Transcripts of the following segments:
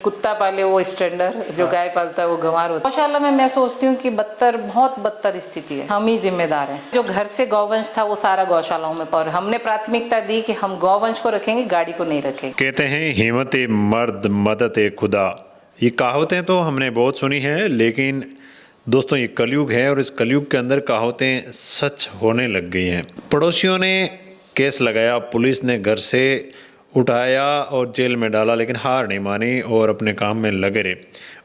कुत्ता पाले वो स्टैंडर्ड, जो गाय पालता है वो गंवार होता है। गौशाला में मैं सोचती हूँ कि बहुत बदतर स्थिति है, हम ही जिम्मेदार हैं। जो घर से गौवंश था वो सारा गौशालाओं में, पर हमने प्राथमिकता दी कि हम गौवंश को रखेंगे, गाड़ी को नहीं रखेंगे। कहते हैं हिम्मत ए मर्द मदद ए खुदा, ये कहावतें तो हमने बहुत सुनी है, लेकिन दोस्तों ये कलयुग है और इस कलयुग के अंदर कहावतें सच होने लग गई हैं। पड़ोसियों ने केस लगाया, पुलिस ने घर से उठाया और जेल में डाला, लेकिन हार नहीं मानी और अपने काम में लगे रहे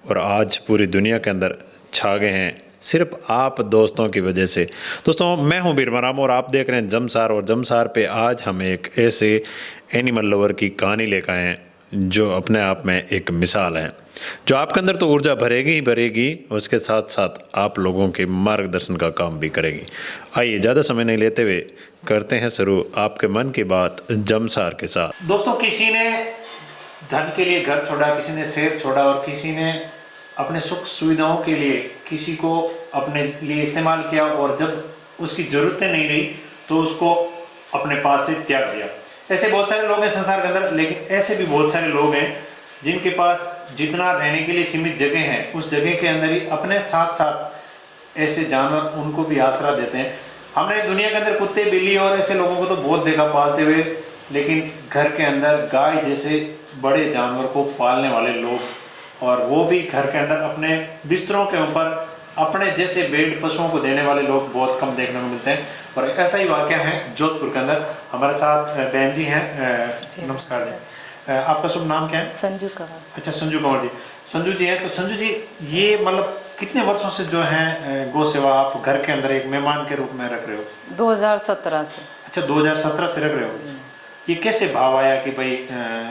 और आज पूरी दुनिया के अंदर छा गए हैं सिर्फ आप दोस्तों की वजह से। दोस्तों मैं हूं बीरमराम और आप देख रहे हैं जमसार, और जमसार पे आज हम एक ऐसे एनिमल लवर की कहानी लेकर आए हैं जो अपने आप में एक मिसाल है, जो आपके अंदर तो ऊर्जा भरेगी ही भरेगी, उसके साथ साथ आप लोगों के मार्गदर्शन का काम भी करेगी। आइए ज़्यादा समय नहीं लेते हुए करते हैं शुरू आपके मन की बात जमसार के साथ। दोस्तों किसी ने धन के लिए घर छोड़ा, किसी ने शहर छोड़ा और किसी ने अपने सुख सुविधाओं के लिए किसी को अपने लिए इस्तेमाल किया, और जब उसकी जरूरतें नहीं रही तो उसको अपने पास से त्याग दिया। ऐसे बहुत सारे लोग हैं संसार के अंदर, लेकिन ऐसे भी बहुत सारे लोग हैं जिनके पास जितना रहने के लिए सीमित जगह है, उस जगह के अंदर ही अपने साथ साथ ऐसे जानवर उनको भी आसरा देते हैं। हमने दुनिया के अंदर कुत्ते, बिल्ली और ऐसे लोगों को तो बहुत देखा पालते हुए, लेकिन घर के अंदर गाय जैसे बड़े जानवर को पालने वाले लोग, और वो भी घर के अंदर अपने बिस्तरों के ऊपर अपने जैसे बेड पशुओं को देने वाले लोग बहुत कम देखने को मिलते हैं। और ऐसा ही वाकया है जोधपुर के अंदर। हमारे साथ बहन जी हैं, नमस्कार जी। आपका शुभ नाम क्या है? संजू कंवर। अच्छा, संजू कंवर जी। संजू जी हैं, तो संजू जी ये मतलब कितने वर्षों से जो है गौ सेवा आप घर के अंदर एक मेहमान के रूप में रख रहे हो? 2017 से। अच्छा, 2017 से रख रहे हो। ये कैसे भाव आया कि भाई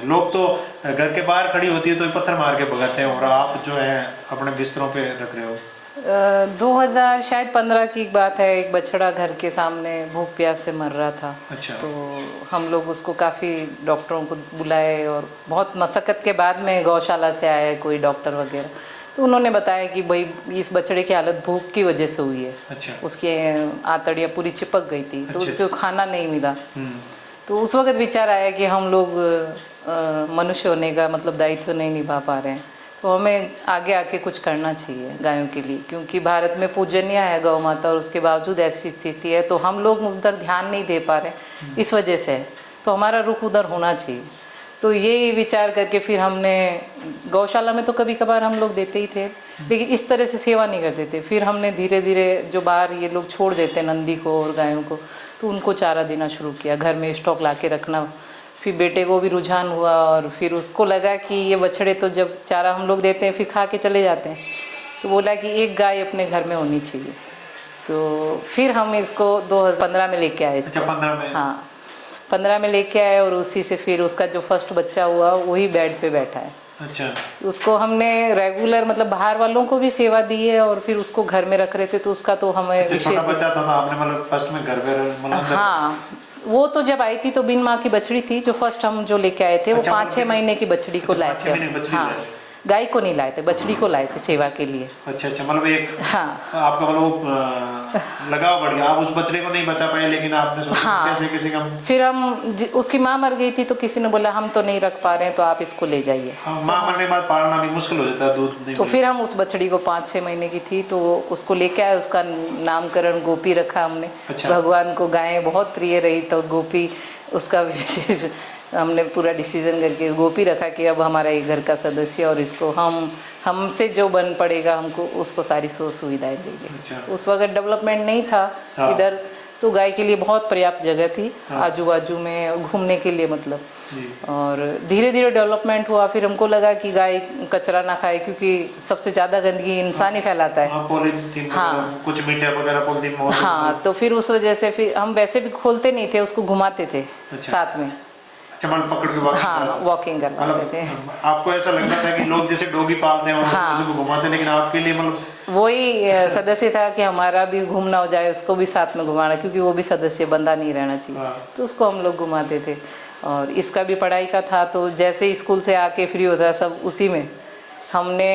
लोग तो घर के बाहर खड़ी होती है तो पत्थर मार के भगाते हैं, और आप जो है अपने बिस्तरों पे रख रहे हो? 2015 की बात है, एक बछड़ा घर के सामने भूख प्यास से मर रहा था। अच्छा। तो हम लोग उसको काफ़ी डॉक्टरों को बुलाए और बहुत मशक्क़त के बाद में गौशाला से आया कोई डॉक्टर वगैरह, तो उन्होंने बताया कि भाई इस बछड़े की हालत भूख की वजह से हुई है। अच्छा। उसकी आंतड़ियाँ पूरी चिपक गई थी, तो अच्छा। उसको खाना नहीं मिला। तो उस वक्त विचार आया कि हम लोग मनुष्य होने का मतलब दायित्व नहीं निभा पा रहे हैं, तो हमें आगे आके कुछ करना चाहिए गायों के लिए, क्योंकि भारत में पूजनीय है गौ माता और उसके बावजूद ऐसी स्थिति है, तो हम लोग उधर ध्यान नहीं दे पा रहे, इस वजह से है, तो हमारा रुख उधर होना चाहिए। तो यही विचार करके फिर हमने गौशाला में तो कभी कभार हम लोग देते ही थे, लेकिन इस तरह से सेवा नहीं करते थे। फिर हमने धीरे धीरे जो बाहर ये लोग छोड़ देते हैं नंदी को और गायों को, तो उनको चारा देना शुरू किया, घर में स्टॉक ला के रखना। फिर बेटे को भी रुझान हुआ और फिर उसको लगा कि ये बछड़े तो जब चारा हम लोग देते हैं फिर खा के चले जाते हैं, तो बोला कि एक गाय अपने घर में होनी चाहिए। तो फिर हम इसको 2015 में लेके आए इसको। अच्छा, 15 में? हाँ, 15 में लेके आए, और उसी से फिर उसका जो फर्स्ट बच्चा हुआ वही बेड पे बैठा है। अच्छा। उसको हमने रेगुलर मतलब बाहर वालों को भी सेवा दी है, और फिर उसको घर में रख रहे थे, तो उसका तो हमें अच्छा, छोटा बच्चा था ना आपने मतलब फर्स्ट में घर पे मतलब? हाँ, वो तो जब आई थी तो बिन माँ की बछड़ी थी, जो फर्स्ट हम जो लेके आए थे वो अच्छा, 5-6 महीने की बछड़ी को लाए थे। हाँ, गाय को नहीं लाए थे, बछड़ी को लाए थे सेवा के लिए। अच्छा अच्छा, मतलब एक हाँ, आपका मतलब लगाव बढ़ गया, आप उस बछड़े को नहीं बचा पाए, लेकिन आपने सोचा हाँ, कैसे किसी का। फिर हम उसकी माँ मर गई थी, तो किसी ने बोला हम तो नहीं रख पा रहे हैं, तो आप इसको ले जाइए। माँ मरने के बाद पालना भी मुश्किल हो जाता है, दूध नहीं। तो फिर हम उस बछड़ी को 5-6 महीने की थी तो उसको लेके आए, उसका नामकरण गोपी रखा हमने। अच्छा। भगवान को गायें बहुत प्रिय रही, तो गोपी उसका विशेष हमने पूरा डिसीजन करके गोपी रखा कि अब हमारा ये घर का सदस्य, और इसको हमसे जो बन पड़ेगा हमको उसको सारी सुविधाएं देंगे। अच्छा। उस वक्त डेवलपमेंट नहीं था इधर, तो गाय के लिए बहुत पर्याप्त जगह थी आजू बाजू में घूमने के लिए मतलब। और धीरे धीरे डेवलपमेंट हुआ, फिर हमको लगा कि गाय कचरा ना खाए, क्योंकि सबसे ज़्यादा गंदगी इंसान ही फैलाता है। हाँ, कुछ मीठा वगैरह पॉलिथीन। हाँ, तो फिर उस वजह से फिर हम वैसे भी खोलते नहीं थे, उसको घुमाते थे। अच्छा। साथ में पकड़ के वॉकिंग करवाते थे। आपको ऐसा लगता था कि लोग जैसे डॉगी पालते हैं उसको घुमाते, लेकिन आपके लिए मतलब वही सदस्य था कि हमारा भी घूमना हो जाए, उसको भी साथ में घुमाना, क्योंकि वो भी सदस्य बंदा नहीं रहना चाहिए। तो उसको हम लोग घुमाते थे। और इसका भी पढ़ाई का था, तो जैसे स्कूल से आके फ्री होता है सब उसी में। हमने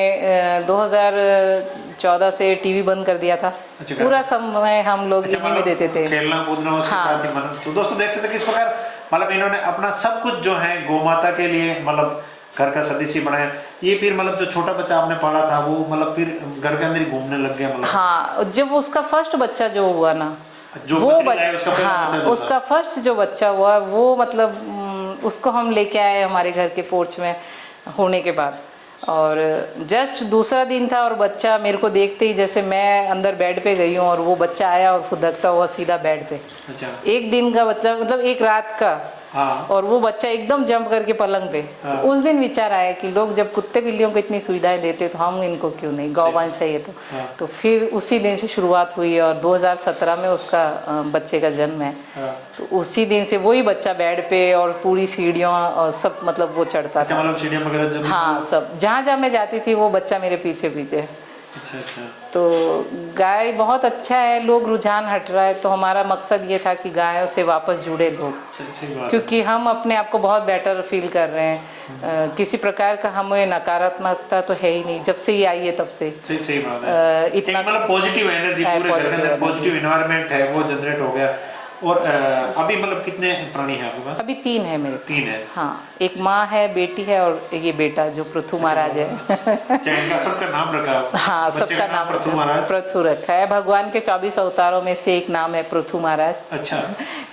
2014 से टीवी बंद कर दिया था। अच्छा, पूरा समय हम लोग इन्हीं में देते थे, खेलना कूदना उसके साथ ही मन। तो दोस्तों देख सकते किस प्रकार मतलब इन्होंने अपना सब कुछ जो है गौ माता के लिए मतलब घर का सदस्य बनाया। ये फिर मतलब जो छोटा बच्चा आपने पाला था वो मतलब फिर घर के अंदर ही घूमने लग गया मतलब हाँ, जब उसका फर्स्ट बच्चा जो हुआ ना, जो वो बछड़ी लाए उसका पहला हाँ बच्चा जो उसका फर्स्ट जो बच्चा हुआ वो मतलब उसको हम लेके आए हमारे घर के पोर्च में होने के बाद, और जस्ट दूसरा दिन था और बच्चा मेरे को देखते ही, जैसे मैं अंदर बेड पे गई हूँ और वो बच्चा आया और फुदकता हुआ सीधा बेड पे, अच्छा एक दिन का बच्चा मतलब एक रात का, हाँ और वो बच्चा एकदम जंप करके पलंग पे। हाँ। तो उस दिन विचार आया कि लोग जब कुत्ते बिल्लियों को इतनी सुविधाएं देते तो हम इनको क्यों नहीं, गौवंश है ये तो। हाँ। तो फिर उसी दिन से शुरुआत हुई और 2017 में उसका बच्चे का जन्म है। हाँ। तो उसी दिन से वही बच्चा बेड पे और पूरी सीढ़ियों और सब मतलब वो चढ़ता अच्छा था। मतलब सीढ़ियाँ वगैरह जब हाँ, सब जहाँ जहाँ मैं जाती थी वो बच्चा मेरे पीछे पीछे। अच्छा अच्छा तो गाय बहुत अच्छा है, लोग रुझान हट रहा है, तो हमारा मकसद ये था कि गायों से वापस जुड़े लोग, सही बात है। क्योंकि हम अपने आप को बहुत बेटर फील कर रहे हैं। किसी प्रकार का हमें नकारात्मकता तो है ही नहीं, जब से ये आई है तब से। सही बात है। इतना एक मतलब पॉजिटिव एनर्जी है, पूरे घर के positive अंदर, energy। पॉजिटिव एनवायरनमेंट है वो जनरेट हो गया। और अभी मतलब कितने प्राणी हैं आपके पास? अभी 3 है मेरे पास। 3 है। हाँ, एक माँ है, बेटी है और ये बेटा जो पृथु महाराज है। अच्छा इनका सबका नाम रखा है? हाँ, बच्चे सबका का नाम पृथु महाराज। पृथु रखा है। भगवान के 24 अवतारों में से एक नाम है पृथु महाराज। अच्छा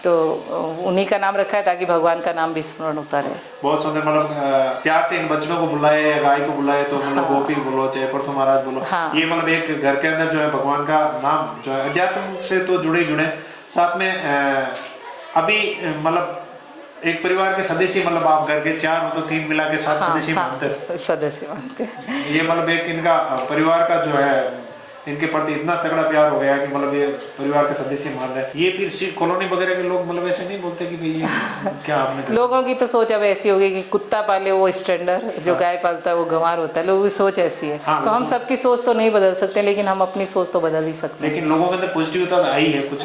तो उन्हीं का नाम रखा है ताकि भगवान का नाम विस्मरण होता रहे। बहुत सुंदर। मतलब प्यार से इन बच्चों को बुलाए या गाय को बुलाए तो मतलब गोपी बोलो चाहे पृथु महाराज बोलो। हाँ। ये मतलब एक घर के अंदर जो है भगवान का नाम जो है अध्यात्म से तो जुड़े साथ में अभी मतलब एक परिवार के सदस्य मतलब आप घर के 4 हो तो 3 मिला के 7 सदस्य मानते हैं। सदस्य मानते हैं। ये मतलब एक इनका परिवार का जो है इनके प्रति इतना तगड़ा प्यार हो गया कि मतलब ये परिवार के सदस्य मान रहे हैं। ये फिर कॉलोनी वगैरह के लोग मतलब ऐसे नहीं बोलते कि भाई ये क्या आपने कर लोगों की तो सोच अब ऐसी हो गई कि कुत्ता पाले वो स्टैंडर्ड, जो गाय पालता है वो गंवार होता है। लोगों की सोच ऐसी है। हाँ, तो हम सबकी सोच तो नहीं बदल सकते, लेकिन हम अपनी सोच तो बदल ही सकते हैं। लेकिन लोगों के अंदर पॉजिटिविटी आई है कुछ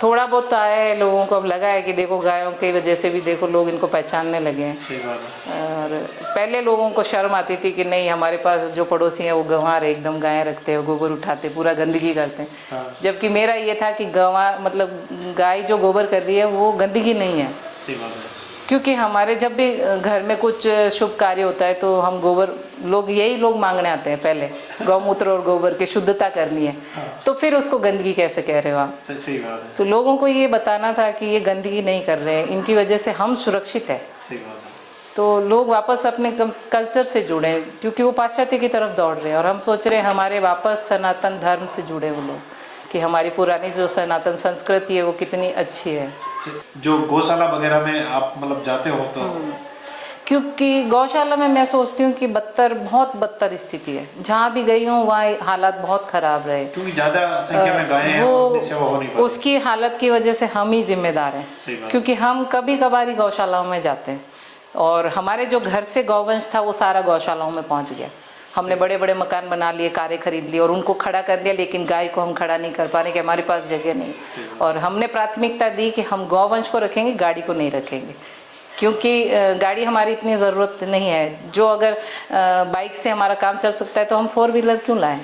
थोड़ा बहुत तो आया है। लोगों को अब लगा है कि देखो गायों की वजह से भी देखो लोग इनको पहचानने लगे हैं। सही बात है। और पहले लोगों को शर्म आती थी कि नहीं हमारे पास जो पड़ोसी हैं वो गंवार है, एकदम गायें रखते हैं, गोबर उठाते, पूरा गंदगी करते हैं। हाँ। जबकि मेरा ये था कि गंवार मतलब गाय जो गोबर कर रही है वो गंदगी नहीं है। सही बात है। क्योंकि हमारे जब भी घर में कुछ शुभ कार्य होता है तो हम गोबर लोग मांगने आते हैं पहले, गौमूत्र और गोबर की शुद्धता करनी है। तो फिर उसको गंदगी कैसे कह रहे हो आप? सही बात है। तो लोगों को ये बताना था कि ये गंदगी नहीं कर रहे हैं, इनकी वजह से हम सुरक्षित है। सही बात है। तो लोग वापस अपने कल्चर से जुड़े, क्योंकि वो पाश्चात्य की तरफ दौड़ रहे हैं और हम सोच रहे हैं हमारे वापस सनातन धर्म से जुड़े वो लोग, कि हमारी पुरानी जो सनातन संस्कृति है वो कितनी अच्छी है। जो गौशाला वगैरह में आप मतलब जाते हो तो क्योंकि गौशाला में मैं सोचती हूँ कि बहुत बदतर स्थिति है। जहाँ भी गई हूँ वहाँ हालात बहुत खराब रहे, क्योंकि ज्यादा संख्या में गायें हैं और उनकी सेवा हो नहीं पाती। उसकी हालत की वजह से हम ही जिम्मेदार हैं। सही बात। क्योंकि हम कभी कभार ही गौशालाओं में जाते हैं और हमारे जो घर से गौवंश था वो सारा गौशालाओं में पहुँच गया। हमने बड़े बड़े मकान बना लिए, कारें खरीद ली और उनको खड़ा कर लिया, लेकिन गाय को हम खड़ा नहीं कर पा रहे कि हमारे पास जगह नहीं। और हमने प्राथमिकता दी कि हम गौवंश को रखेंगे, गाड़ी को नहीं रखेंगे, क्योंकि गाड़ी हमारी इतनी ज़रूरत नहीं है। जो अगर बाइक से हमारा काम चल सकता है तो हम 4 व्हीलर क्यों लाएं?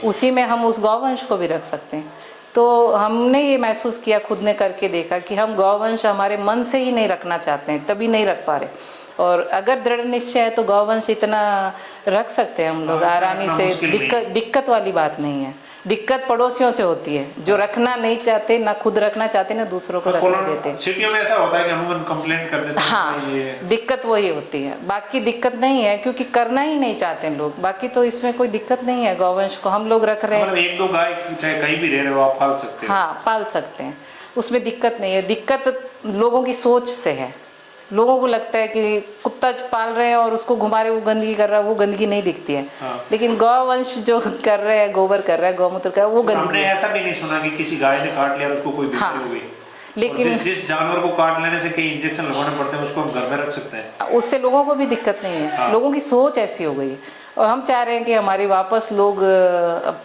उसी में हम उस गौवंश को भी रख सकते हैं। तो हमने ये महसूस किया, खुद ने करके देखा कि हम गौवंश हमारे मन से ही नहीं रखना चाहते हैं, तभी नहीं रख पा रहे। और अगर दृढ़ निश्चय है तो गौवंश इतना रख सकते हैं हम लोग आसानी से। दिक्कत वाली बात नहीं है। दिक्कत पड़ोसियों से होती है जो रखना नहीं चाहते, ना खुद रखना चाहते, ना दूसरों को रखने देते। सिटियों में ऐसा होता है कि हम कंप्लेंट कर देते हैं। हाँ, दिक्कत वही होती है, बाकी दिक्कत नहीं है, क्योंकि करना ही नहीं चाहते लोग। बाकी तो इसमें कोई दिक्कत नहीं है। गौवंश को हम लोग रख रहे हैं, मतलब 1-2 गाय चाहे कहीं भी रह रहे हो आप पाल सकते हो। हाँ, पाल सकते हैं, उसमें दिक्कत नहीं है। दिक्कत लोगों की सोच से है। लोगों को लगता है कि कुत्ता पाल रहे हैं और उसको घुमा रहे, वो गंदगी कर रहा है, वो गंदगी नहीं दिखती है। हाँ। लेकिन गौवंश जो कर रहे हैं, गोबर कर रहा है, गौमूत्र कर रहा है, वो गंदगी हमने ऐसा भी नहीं सुना कि किसी गाय ने काट लिया उसको कोई बीमारी हो गई। लेकिन जिस जानवर को काट लेने से कई इंजेक्शन लगाने पड़ते हैं उसको हम घर में रख सकते हैं। उससे लोगों को भी दिक्कत नहीं है। हाँ। लोगों की सोच ऐसी हो गई है और हम चाह रहे हैं कि हमारी वापस लोग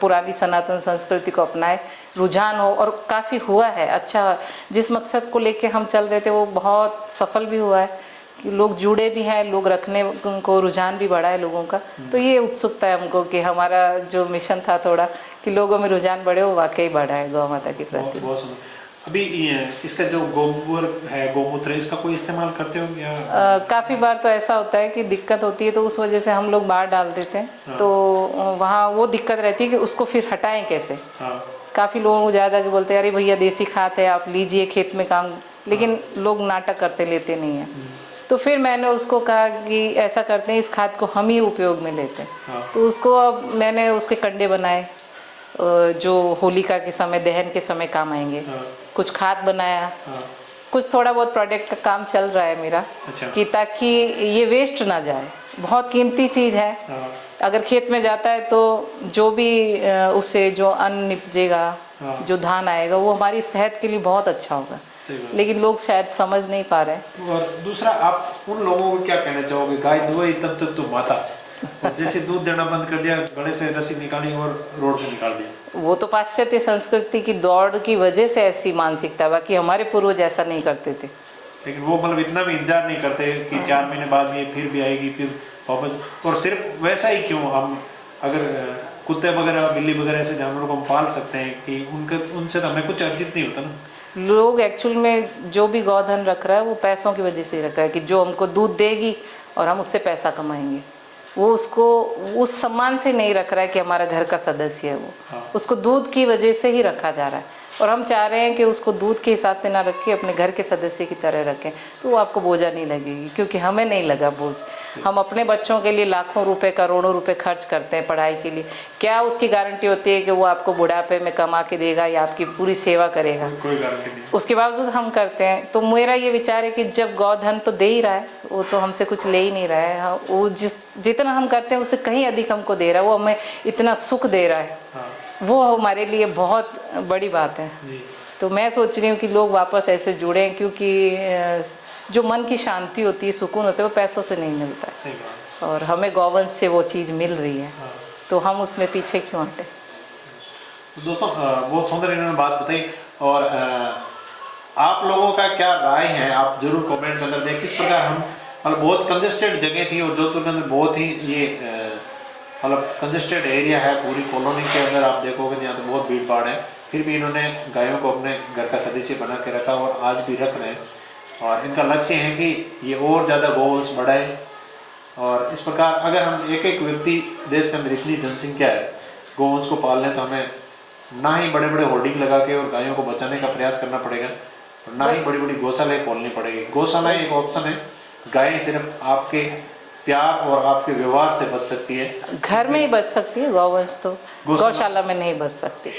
पुरानी सनातन संस्कृति को अपनाएं, रुझान हो। और काफ़ी हुआ है अच्छा। जिस मकसद को लेके हम चल रहे थे वो बहुत सफल भी हुआ है कि लोग जुड़े भी हैं, लोग रखने को रुझान भी बढ़ा है लोगों का। तो ये उत्सुकता है हमको कि हमारा जो मिशन था थोड़ा कि लोगों में रुझान बढ़े, वो वाकई बढ़ा है गौ माता के प्रति। बहुत सुंदर। अभी इसका जो गोबर है, गौमूत्र है, इसका कोई इस्तेमाल करते हो या? काफ़ी बार तो ऐसा होता है कि दिक्कत होती है तो उस वजह से हम लोग बाहर डाल देते हैं। हाँ। तो वहाँ वो दिक्कत रहती है कि उसको फिर हटाएं कैसे। हाँ काफ़ी लोगों को ज़्यादा कि बोलते हैं अरे भैया देसी खाद है आप लीजिए खेत में काम, लेकिन लोग नाटक करते लेते नहीं हैं। तो फिर मैंने उसको कहा कि ऐसा करते हैं इस खाद को हम ही उपयोग में लेते हैं। हाँ। तो उसको अब मैंने उसके कंडे बनाए जो होलिका के समय दहन के समय काम आएंगे। हाँ। कुछ खाद बनाया, हाँ। कुछ थोड़ा बहुत प्रोडक्ट का काम चल रहा है मेरा। अच्छा। कि ताकि ये वेस्ट ना जाए, बहुत कीमती चीज़ है। हाँ। अगर खेत में जाता है तो जो भी उससे जो अन्न निपजेगा, हाँ। जो धान आएगा वो हमारी सेहत के लिए बहुत अच्छा होगा। सही बात। लेकिन लोग शायद समझ नहीं पा रहे हैं। और दूसरा, आप उन लोगों को क्या कहना चाहोगे? गाय दुआई तब तक तो माता, और जैसे दूध देना बंद कर दिया, गले से रस्सी निकाली और रोड पे निकाल दिया। वो तो पाश्चात्य संस्कृति की दौड़ की वजह से ऐसी मानसिकता, बाकी हमारे पूर्वज ऐसा नहीं करते थे। लेकिन वो मतलब इतना भी इंतजार नहीं करते कि 4 महीने बाद ये फिर भी आएगी, फिर वापस। और सिर्फ वैसा ही क्यों, हम अगर कुत्ते वगैरह बिल्ली वगैरह ऐसे जानवरों को हम पाल सकते हैं कि उनसे तो हमें कुछ अर्जित नहीं होता ना। लोग एक्चुअल में जो भी गौधन रख रहा है वो पैसों की वजह से ही रख रहा है कि जो हमको दूध देगी और हम उससे पैसा कमाएंगे। वो उसको उस सम्मान से नहीं रख रहा है कि हमारा घर का सदस्य है वो। हाँ। उसको दूध की वजह से ही रखा जा रहा है और हम चाह रहे हैं कि उसको दूध के हिसाब से ना रख के अपने घर के सदस्य की तरह रखें, तो वो आपको बोझा नहीं लगेगी, क्योंकि हमें नहीं लगा बोझ। हम अपने बच्चों के लिए लाखों रुपए करोड़ों रुपए खर्च करते हैं पढ़ाई के लिए। क्या उसकी गारंटी होती है कि वो आपको बुढ़ापे में कमा के देगा या आपकी पूरी सेवा करेगा? कोई गारंटी नहीं। उसके बावजूद हम करते हैं। तो मेरा ये विचार है कि जब गौधन तो दे ही रहा है, वो तो हमसे कुछ ले ही नहीं रहा है। वो जितना हम करते हैं उससे कहीं अधिक हमको दे रहा है, वो हमें इतना सुख दे रहा है। हाँ। वो हमारे लिए बहुत बड़ी बात है। जी। तो मैं सोच रही हूँ कि लोग वापस ऐसे जुड़ें, क्योंकि जो मन की शांति होती है, सुकून होता है, वो पैसों से नहीं मिलता है। सही बात। और हमें गौवंश से वो चीज़ मिल रही है। हाँ। तो हम उसमें पीछे क्यों हटें? तो दोस्तों, बहुत सुंदर इन्होंने बात बताई। और आप लोगों का क्या राय है, आप जरूर कमेंट के अंदर दें। किस प्रकार हम, मतलब बहुत कंजेस्टेड जगह थी और जोधपुर के अंदर बहुत ही ये मतलब कंजेस्टेड एरिया है। पूरी कॉलोनी के अंदर आप देखोगे यहाँ तो बहुत भीड़ भाड़ है, फिर भी इन्होंने गायों को अपने घर का सदस्य बना के रखा और आज भी रख रहे हैं। और इनका लक्ष्य है कि ये और ज़्यादा गौवंश बढ़ाए। और इस प्रकार अगर हम एक एक व्यक्ति, देश के अंदर इतनी जनसंख्या है, गौवंश को पाल लें तो हमें ना ही बड़े बड़े होर्डिंग लगा के और गायों को बचाने का प्रयास करना पड़ेगा, और ना ही बड़ी बड़ी गौशालाएं खोलनी पड़ेगी। गौशालाएं एक ऑप्शन है, गायें सिर्फ आपके प्यार और आपके व्यवहार से बच सकती है। घर में ही बच सकती है गौवंश, तो गौशाला में नहीं बच सकती।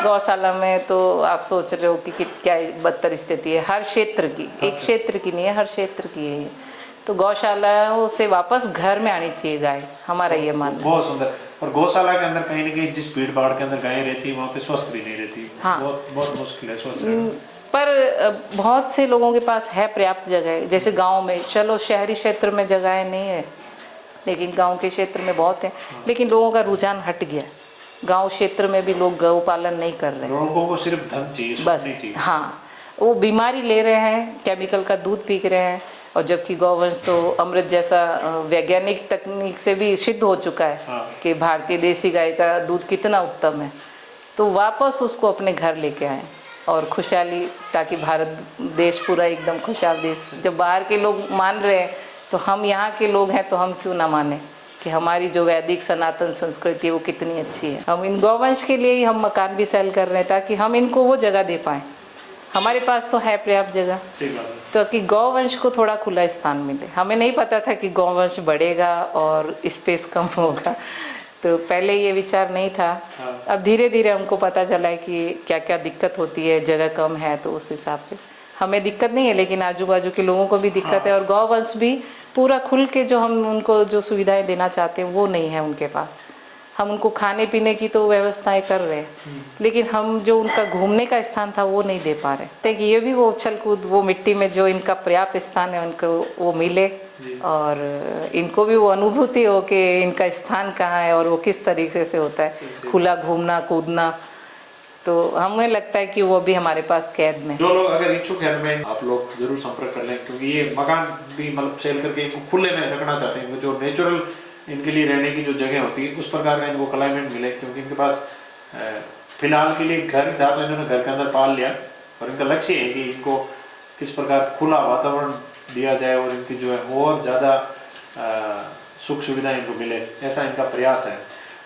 गौशाला में तो आप सोच रहे हो कि क्या बदतर स्थिति है हर क्षेत्र की। एक क्षेत्र की नहीं है, हर क्षेत्र की है ये। तो गौशालाओं से वापस घर में आनी चाहिए गाय, हमारा ये मानना है। बहुत सुंदर। और गौशाला के अंदर कहीं ना कहीं जिस भीड़ भाड़ के अंदर गायें रहती है वहाँ पे स्वस्थ भी नहीं रहती। हाँ। बहुत बहुत मुश्किल है स्वस्थ रहना। पर बहुत से लोगों के पास है पर्याप्त जगह, जैसे गांव में। चलो शहरी क्षेत्र में जगहें नहीं है, लेकिन गांव के क्षेत्र में बहुत है। लेकिन लोगों का रुझान हट गया, गांव क्षेत्र में भी लोग गौ पालन नहीं कर रहे। लोगों को सिर्फ धन चाहिए, सुख बस नहीं चाहिए। हाँ, वो बीमारी ले रहे हैं, केमिकल का दूध पी रहे हैं। और जबकि गौवंश तो अमृत जैसा वैज्ञानिक तकनीक से भी सिद्ध हो चुका है। हाँ। कि भारतीय देसी गाय का दूध कितना उत्तम है। तो वापस उसको अपने घर लेके आए और खुशहाली, ताकि भारत देश पूरा एकदम खुशहाल देश। जब बाहर के लोग मान रहे हैं तो हम यहाँ के लोग हैं, तो हम क्यों ना माने कि हमारी जो वैदिक सनातन संस्कृति है वो कितनी अच्छी है। हम इन गौवंश के लिए ही हम मकान भी सेल कर रहे हैं, ताकि हम इनको वो जगह दे पाएँ। हमारे पास तो है पर्याप्त जगह, सही बात है। तो कि गौवंश को थोड़ा खुला स्थान मिले। हमें नहीं पता था कि गौवंश बढ़ेगा और स्पेस कम होगा, तो पहले ये विचार नहीं था। हाँ। अब धीरे धीरे हमको पता चला है कि क्या क्या दिक्कत होती है, जगह कम है, तो उस हिसाब से हमें दिक्कत नहीं है, लेकिन आजू बाजू के लोगों को भी दिक्कत है। और गौवंश भी पूरा खुल के जो हम उनको जो सुविधाएं देना चाहते हैं वो नहीं है उनके पास। हम उनको खाने पीने की तो व्यवस्थाएं कर रहे हैं, लेकिन हम जो उनका घूमने का स्थान था वो नहीं दे पा रहे। ताकि ये भी वो उछल कूद, वो मिट्टी में जो इनका पर्याप्त स्थान है उनको वो मिले, और इनको भी वो अनुभूति हो कि इनका स्थान कहाँ है और वो किस तरीके से होता है खुला घूमना कूदना। तो हमें लगता है कि वो भी हमारे पास कैद में। जो लोग अगर इच्छुक हैं में, आप लोग जरूर संपर्क कर लें, क्योंकि ये मकान भी मतलब सेल करके इनको खुले में रखना चाहते हैं। जो नेचुरल इनके लिए रहने की जो जगह होती है उस प्रकार का इनको क्लाइमेट मिले, क्योंकि इनके पास फिलहाल के लिए घर ही था तो इन्होंने घर के अंदर पाल लिया। और इनका लक्ष्य है कि इनको किस प्रकार खुला वातावरण दिया जाए और इनकी जो है और ज़्यादा सुख सुविधा इनको मिले, ऐसा इनका प्रयास है।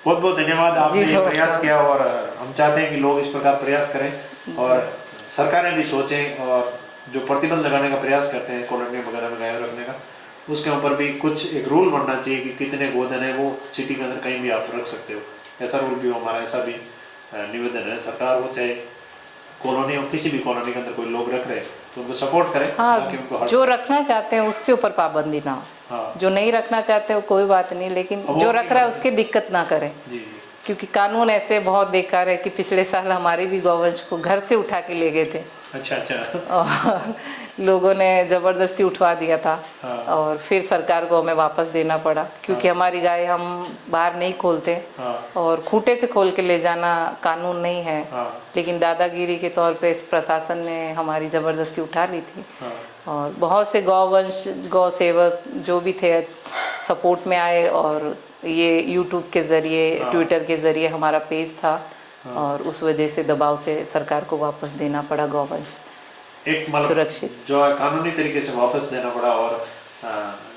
बहुत बहुत धन्यवाद, आपने ये प्रयास किया और हम चाहते हैं कि लोग इस प्रकार प्रयास करें और सरकारें भी सोचें और जो प्रतिबंध लगाने का प्रयास करते हैं कॉलोनियों वगैरह में गायों रखने का, उसके ऊपर भी कुछ एक रूल बनना चाहिए कि कितने गोधन है वो सिटी के अंदर कहीं भी आप रख सकते हो, ऐसा रूल भी हो हमारा, ऐसा भी निवेदन है। सरकार हो चाहे कॉलोनी हो, किसी भी कॉलोनी के अंदर कोई लोग रख रहे हैं तो उनको सपोर्ट करें। हाँ, जो रखना चाहते हैं उसके ऊपर पाबंदी ना हो। हाँ। जो नहीं रखना चाहते हो कोई बात नहीं, लेकिन जो रख रहा है उसकी दिक्कत ना करें। जी। क्योंकि कानून ऐसे बहुत बेकार है कि पिछले साल हमारे भी गौवंश को घर से उठा के ले गए थे। अच्छा। और लोगों ने ज़बरदस्ती उठवा दिया था। हाँ। और फिर सरकार को हमें वापस देना पड़ा क्योंकि हमारी गाय हम बाहर नहीं खोलते। हाँ। और खूंटे से खोल के ले जाना कानून नहीं है। हाँ। लेकिन दादागिरी के तौर पे इस प्रशासन ने हमारी ज़बरदस्ती उठा ली थी। हाँ। और बहुत से गौवंश गौ सेवक जो भी थे सपोर्ट में आए और ये यूट्यूब के ज़रिए, ट्विटर के ज़रिए हमारा पेज था। और उस वजह से दबाव से सरकार को वापस देना पड़ा गौवंश, एक मतलब सुरक्षित जो है कानूनी तरीके से वापस देना पड़ा। और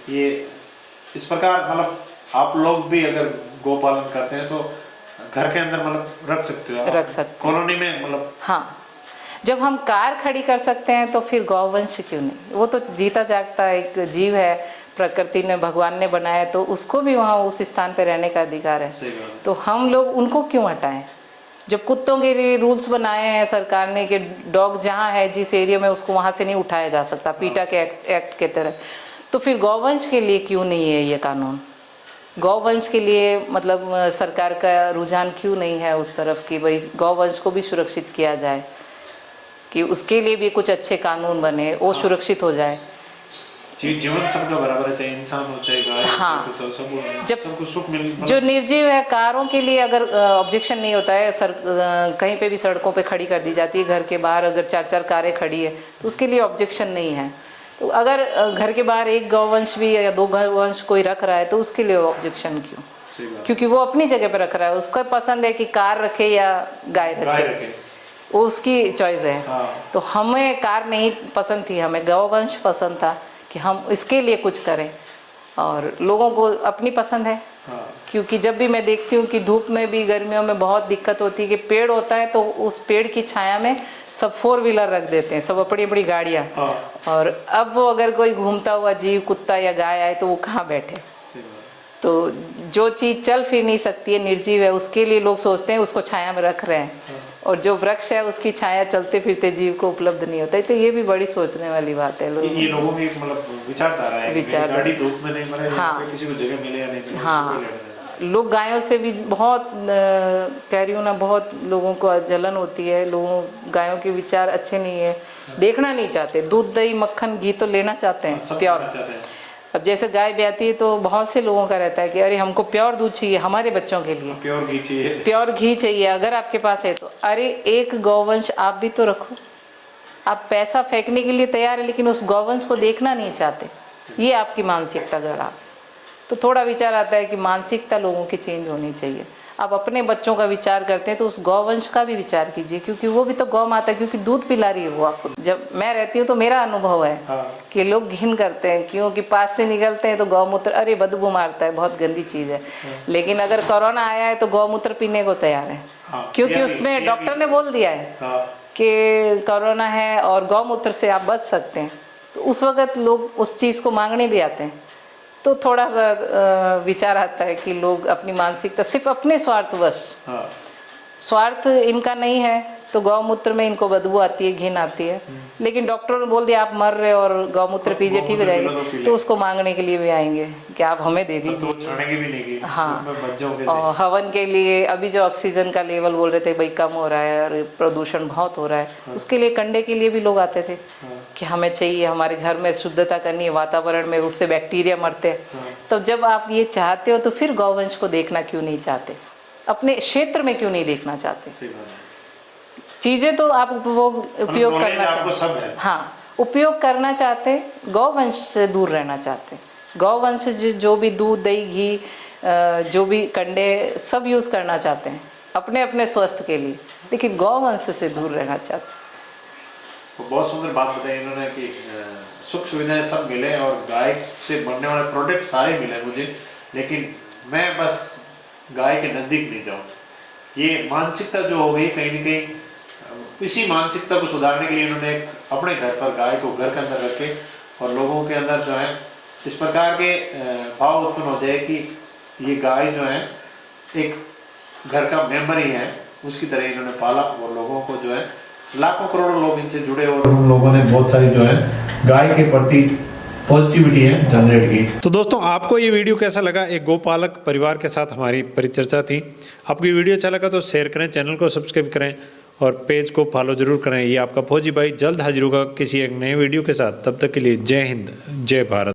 ये इस प्रकार मतलब आप लोग भी अगर गोपालन करते हैं तो घर के अंदर मतलब रख सकते हो, रख सकते कॉलोनी में मतलब। हाँ, जब हम कार खड़ी कर सकते हैं तो फिर गौवंश क्यों नहीं? वो तो जीता जागता एक जीव है, प्रकृति ने भगवान ने बनाया, तो उसको भी वहाँ उस स्थान पे रहने का अधिकार है। सही बात है। तो हम लोग उनको क्यों हटाएं? जब कुत्तों के लिए रूल्स बनाए हैं सरकार ने कि डॉग जहाँ है जिस एरिया में उसको वहाँ से नहीं उठाया जा सकता, पीटा के एक्ट के तरह, तो फिर गौवंश के लिए क्यों नहीं है ये कानून? गौवंश के लिए मतलब सरकार का रुझान क्यों नहीं है उस तरफ कि भाई गौवंश को भी सुरक्षित किया जाए, कि उसके लिए भी कुछ अच्छे कानून बने, वो सुरक्षित हो जाए। जीवन सबका बराबर है, चाहे इंसान हो चाहे गाय। हाँ। जब सबको सुख मिल जो निर्जीव है, कारों के लिए अगर ऑब्जेक्शन नहीं होता है, कहीं पे भी सड़कों पे खड़ी कर दी जाती है, घर के बाहर अगर 4-4 कारें खड़ी है तो उसके लिए ऑब्जेक्शन नहीं है। तो अगर घर के बाहर एक गौवंश भी या 2 गौवंश कोई रख रहा है तो उसके लिए ऑब्जेक्शन क्यों? क्योंकि वो अपनी जगह पे रख रहा है, उसका पसंद है कि कार रखे या गाय रखे, वो उसकी चॉइस है। हाँ। तो हमें कार नहीं पसंद थी, हमें गौवंश पसंद था कि हम इसके लिए कुछ करें, और लोगों को अपनी पसंद है। हाँ। क्योंकि जब भी मैं देखती हूँ कि धूप में भी, गर्मियों में बहुत दिक्कत होती है कि पेड़ होता है तो उस पेड़ की छाया में सब 4 व्हीलर रख देते हैं, सब अपनी अपनी गाड़ियाँ। हाँ। और अब वो अगर कोई घूमता हुआ जीव, कुत्ता या गाय आए तो वो कहाँ बैठे? तो जो चीज़ चल फिर नहीं सकती है, निर्जीव है, उसके लिए लोग सोचते हैं उसको छाया में रख रहे हैं। और जो वृक्ष है उसकी छाया चलते फिरते जीव को उपलब्ध नहीं होता है। तो ये भी बड़ी सोचने वाली बात है। ये लोगों की मतलब विचारधारा है कि गाड़ी धूप में नहीं मरे, हाँ। किसी को जगह मिले या नहीं मिले। हाँ, लोग गायों से भी बहुत कह रही हूँ ना, बहुत लोगों को जलन होती है। लोगों गायों के विचार अच्छे नहीं है, देखना नहीं चाहते। दूध, दही, मक्खन, घी तो लेना चाहते हैं, प्योर। अब जैसे गाय ब्याती है तो बहुत से लोगों का रहता है कि अरे हमको प्योर दूध चाहिए हमारे बच्चों के लिए, प्योर घी चाहिए, प्योर घी चाहिए। अगर आपके पास है तो अरे एक गौवंश आप भी तो रखो। आप पैसा फेंकने के लिए तैयार है लेकिन उस गौवंश को देखना नहीं चाहते, ये आपकी मानसिकता गड़ा। तो थोड़ा विचार आता है कि मानसिकता लोगों की चेंज होनी चाहिए। आप अपने बच्चों का विचार करते हैं तो उस गौवंश का भी विचार कीजिए, क्योंकि वो भी तो गौ माता है, क्योंकि दूध पिला रही है वो आपको। जब मैं रहती हूँ तो मेरा अनुभव है। हाँ। कि लोग घिन करते हैं, क्योंकि पास से निकलते हैं तो गौमूत्र, अरे बदबू मारता है, बहुत गंदी चीज़ है। लेकिन अगर कोरोना आया है तो गौमूत्र पीने को तैयार है। हाँ। क्योंकि उसमें डॉक्टर ने बोल दिया है कि कोरोना है और गौमूत्र से आप बच सकते हैं। तो उस वक्त लोग उस चीज़ को मांगने भी आते हैं। तो थोड़ा सा विचार आता है कि लोग अपनी मानसिकता सिर्फ अपने स्वार्थवश, स्वार्थ इनका नहीं है तो गौमूत्र में इनको बदबू आती है, घिन आती है। लेकिन डॉक्टर ने बोल दिया आप मर रहे और गौमूत्र पीजिए ठीक हो जाएगी, तो उसको मांगने के लिए भी आएंगे कि आप हमें दे दीजिए। हाँ, और हवन के लिए अभी जो ऑक्सीजन का लेवल बोल रहे थे भाई कम हो रहा है और प्रदूषण बहुत हो रहा है, उसके लिए कंडे के लिए भी लोग आते थे कि हमें चाहिए, हमारे घर में शुद्धता करनी है, वातावरण में उससे बैक्टीरिया मरते हैं। तो जब आप ये चाहते हो तो फिर गौवंश को देखना क्यों नहीं चाहते? अपने क्षेत्र में क्यों नहीं देखना चाहते? चीज़ें तो आप उपयोग करना चाहते, हाँ उपयोग करना चाहते, गौवंश से दूर रहना चाहते। गौवंश जो भी दूध, दही, घी, जो भी कंडे सब यूज़ करना चाहते हैं अपने अपने स्वास्थ्य के लिए, लेकिन गौवंश से दूर रहना चाहते। तो बहुत सुंदर बात बताई इन्होंने कि सुख सुविधाएं सब मिले और गाय से बनने वाले प्रोडक्ट सारे मिले मुझे, लेकिन मैं बस गाय के नज़दीक नहीं जाऊँ। ये मानसिकता जो हो गई कहीं न कहीं, इसी मानसिकता को सुधारने के लिए इन्होंने अपने घर पर गाय को घर के अंदर रखे और लोगों के अंदर जो है इस प्रकार के भाव उत्पन्न हो जाए कि ये गाय जो है एक घर का मेंबर ही है, उसकी तरह इन्होंने पाला और लोगों को जो है लाखों करोड़ों लोग इनसे जुड़े और उन लोगों ने बहुत सारी जो है गाय के प्रति पॉजिटिविटी है जनरेट की। तो दोस्तों आपको ये वीडियो कैसा लगा? एक गोपालक परिवार के साथ हमारी परिचर्चा थी। आपको ये वीडियो अच्छा लगा तो शेयर करें, चैनल को सब्सक्राइब करें और पेज को फॉलो जरूर करें। ये आपका फौजी भाई जल्द हाजिर होगा किसी एक नए वीडियो के साथ। तब तक के लिए जय हिंद, जय भारत।